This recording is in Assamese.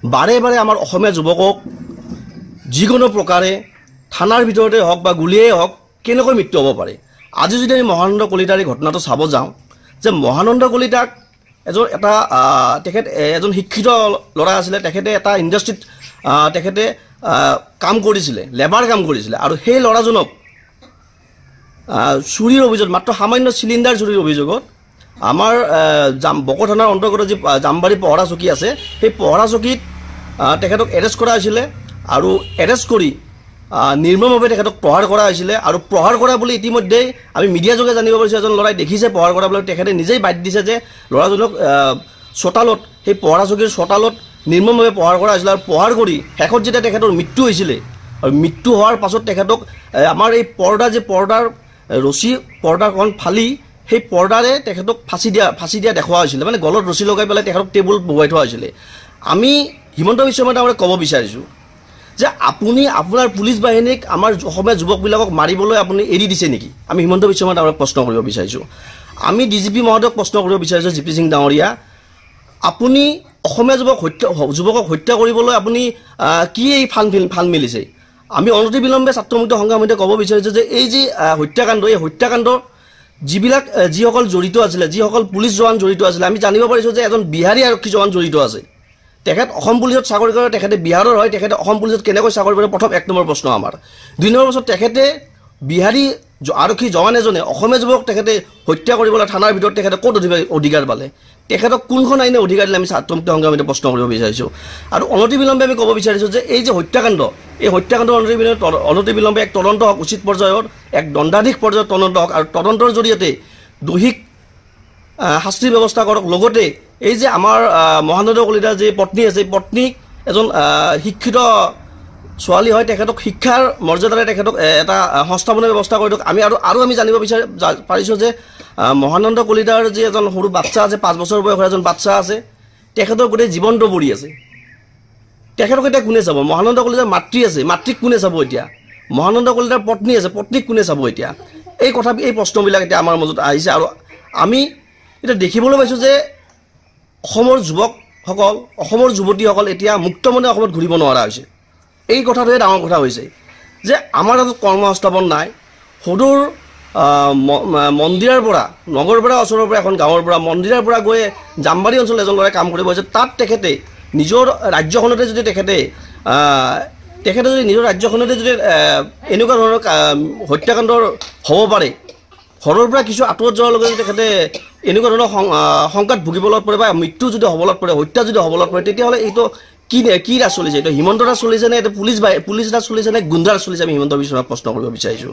বাৰে বাৰে আমাৰ অসমীয়া যুৱকক যিকোনো প্ৰকাৰে থানাৰ ভিতৰতে হওক বা গুলিয়েই হওক কেনেকৈ মৃত্যু হ'ব পাৰে। আজি যদি আমি মহানন্দ কলিতাৰ ঘটনাটো চাব যাওঁ যে মহানন্দ কলিতাক এজন শিক্ষিত ল'ৰা আছিলে, তেখেতে এটা ইণ্ডাষ্ট্ৰীত তেখেতে কাম কৰিছিলে, লেবাৰ কাম কৰিছিলে আৰু সেই ল'ৰাজনক চুৰিৰ অভিযোগ, মাত্ৰ সামান্য চিলিণ্ডাৰ চুৰিৰ অভিযোগত আমাৰ বকো থানাৰ অন্তৰ্গত যি জামবাৰী পহৰা চকী আছে সেই পহৰা চকীত তেখেতক এৰেষ্ট কৰা হৈছিলে আৰু এৰেষ্ট কৰি নিৰ্মমভাৱে তেখেতক প্ৰহাৰ কৰা হৈছিলে আৰু প্ৰহাৰ কৰা বুলি ইতিমধ্যেই আমি মিডিয়া যোগে জানিব পাৰিছোঁ। এজন ল'ৰাই দেখিছে প্ৰহাৰ কৰা বুলি, তেখেতে নিজেই বাদ দিছে যে ল'ৰাজনক চোতালত, সেই পহৰা চকীৰ চোতালত নিৰ্মমভাৱে প্ৰহাৰ কৰা হৈছিলে আৰু প্ৰহাৰ কৰি শেষত যেতিয়া তেখেতৰ মৃত্যু হৈছিলে আৰু মৃত্যু হোৱাৰ পাছত তেখেতক আমাৰ এই পৰ্দাৰ ৰছী পৰ্দাখন ফালি সেই পৰ্দাৰে তেখেতক ফাঁচি দিয়া দেখুওৱা হৈছিলে, মানে গলত ৰছী লগাই পেলাই তেখেতক টেবুলত বহুৱাই থোৱা হৈছিলে। আমি হিমন্ত বিশ্ব শৰ্মাই ক'ব বিচাৰিছোঁ যে আপুনি আপোনাৰ পুলিচ বাহিনীক আমাৰ অসমীয়া যুৱকবিলাকক মাৰিবলৈ আপুনি এৰি দিছে নেকি? আমি হিমন্ত বিশ্ব শৰ্মাক প্ৰশ্ন কৰিব বিচাৰিছোঁ। আমি ডিজিপি মহোদয়ক প্ৰশ্ন কৰিব বিচাৰিছোঁ, জিপি সিং ডাঙৰীয়া, আপুনি অসমীয়া যুৱকক হত্যা কৰিবলৈ আপুনি কি এই ফান মেলিছে? আমি অনতিবিলম্বে ছাত্ৰমুক্ত সংগ্ৰামীতে ক'ব বিচাৰিছোঁ যে এই যি হত্যাকাণ্ড, এই হত্যাকাণ্ড যিসকল জড়িত আছিলে, যিসকল পুলিচ জোৱান জড়িত আছিলে, আমি জানিব পাৰিছোঁ যে এজন বিহাৰী আৰক্ষী জোৱান জড়িত আছে। তেখেত অসম পুলিচত চাকৰি কৰে, তেখেতে বিহাৰৰ হয়, তেখেতে অসম পুলিচত কেনেকৈ চাকৰি কৰে? প্ৰথম 1 নম্বৰ প্ৰশ্ন আমাৰ। 2 নম্বৰ প্ৰশ্ন, তেখেতে বিহাৰী আৰক্ষী জোৱান এজনে অসমীয়া যুৱক তেখেতে হত্যা কৰিবলৈ থানাৰ ভিতৰত তেখেতে ক'ত অধিকাৰ পালে? তেখেতক কোনখন আইনে অধিকাৰ দিলে? আমি ছাত্ৰমুক্ত সংগ্ৰামীতে প্ৰশ্ন কৰিব বিচাৰিছোঁ। আৰু অনতিবিলম্বে আমি ক'ব বিচাৰিছোঁ যে এই যে হত্যাকাণ্ড, এই হত্যাকাণ্ড অনতিবিলম্বে এক তদন্ত হওক, উচিত পৰ্যায়ৰ এক দণ্ডাধীশ পৰ্যায়ৰ তদন্ত হওক আৰু তদন্তৰ জৰিয়তে দোষীক শাস্তিৰ ব্যৱস্থা কৰক। লগতে এই যে আমাৰ মহানন্দ কলিতাৰ যি পত্নী আছে, এই পত্নীক এজন শিক্ষিত ছোৱালী হয়, তেখেতক শিক্ষাৰ মৰ্যাদাৰে তেখেতক এটা সংস্থাপনৰ ব্যৱস্থা কৰি দিয়ক। আমি জানিব পাৰিছোঁ যে মহানন্দ কলিতাৰ যি এজন সৰু বাচ্চা আছে, 5 বছৰ বয়সৰ এজন বাচ্চা আছে, তেখেতৰ গোটেই জীৱনটো পৰি আছে। তেখেতক এতিয়া কোনে চাব? মহানন্দ কলিতাৰ মাতৃ আছে, মাতৃক কোনে চাব এতিয়া? মহানন্দ কলিতাৰ পত্নী আছে, পত্নীক কোনে চাব এতিয়া? এই প্ৰশ্নবিলাক এতিয়া আমাৰ মাজত আহিছে আৰু আমি এতিয়া দেখিবলৈ পাইছোঁ যে অসমৰ যুৱকসকল, অসমৰ যুৱতীসকল এতিয়া মুক্তমনে অসমত ঘূৰিব নোৱাৰা হৈছে। এই কথাটোৱে ডাঙৰ কথা হৈছে যে আমাৰ হাতত কৰ্মসংস্থাপন নাই। সদূৰ মন্দিৰৰ পৰা, নগৰৰ পৰা, ওচৰৰ পৰা, এখন গাঁৱৰ পৰা, মন্দিৰৰ পৰা গৈ জামবাৰী অঞ্চলত এজন ল'ৰাই কাম কৰিব আহিছে। তাত তেখেতে নিজৰ ৰাজ্যখনতে যদি তেখেতে যদি নিজৰ ৰাজ্যখনতে যদি এনেকুৱা ধৰণৰ হত্যাকাণ্ডৰ হ'ব পাৰে, ঘৰৰ পৰা কিছু আঁতৰত যোৱাৰ লগে লগে তেখেতে এনেকুৱা ধৰণৰ সংকট ভুগিবলৈ পৰে বা মৃত্যু যদি হ'বলৈ পৰে, হত্যা যদি হ'বলৈ পৰে, তেতিয়াহ'লে এইটো কি ৰাজ চলিছে? এইটো হিমন্ত ৰাজ চলিছে নে, এইটো পুলিচ ৰাজ চলিছে নে, গুণ্ডা ৰাজ চলিছে? আমি হিমন্ত বিশ্ব শৰ্মাক প্ৰশ্ন কৰিব বিচাৰিছোঁ।